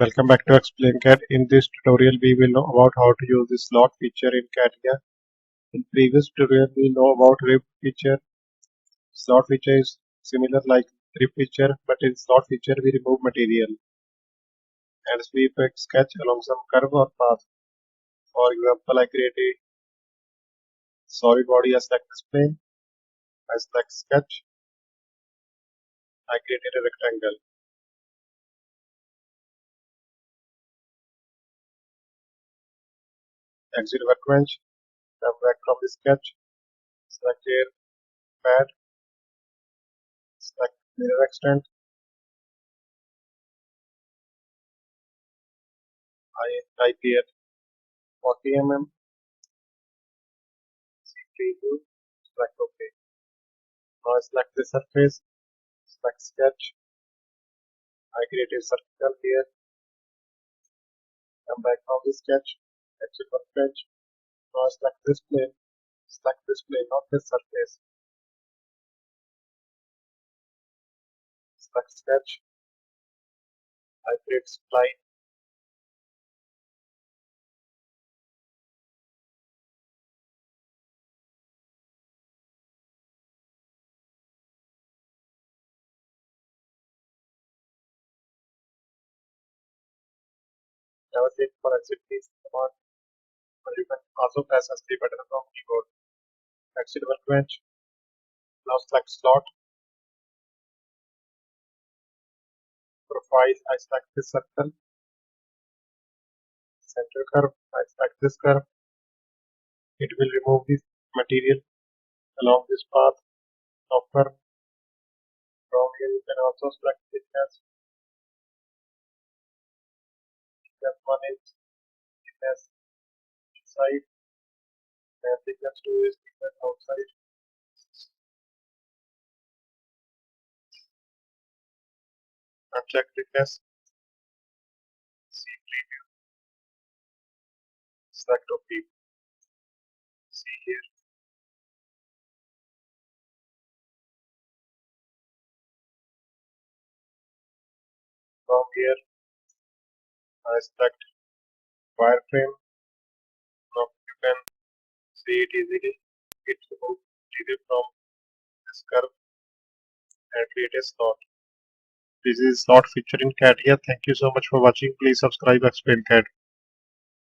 Welcome back to Explain CAD. In this tutorial, we will know about how to use the slot feature in CATIA. In previous tutorial, we know about rib feature. Slot feature is similar like rib feature, but in slot feature, we remove material and sweep a sketch along some curve or path. For example, I create a solid body as like this plane. I select sketch. I created a rectangle. Exit workbench. Come back from the sketch. Select a pad. Select mirror extent. I type here 40 mm. Preview. Select OK. Now I select the surface. Select sketch. I create a circle here. Come back from the sketch. Exit workbench. Now select this plane. Select this plane, not this surface. Select sketch. I create spline. Never wait for exit keys command. But you can also press escape button from keyboard. Exit workbench. Now select slot. Profile. I select this circle. Center curve. I select this curve. It will remove this material along this path of curve. From here you can also select thickness. Thickness 1 inch. Thickness inside. And thickness 2 is thickness outside. Uncheck thickness. See preview. Select OK. See here. From here I select wireframe. Now you can see it easily. It removes material from this curve and create a slot. This is slot feature in CATIA. Thank you so much for watching. Please subscribe Explain CAD.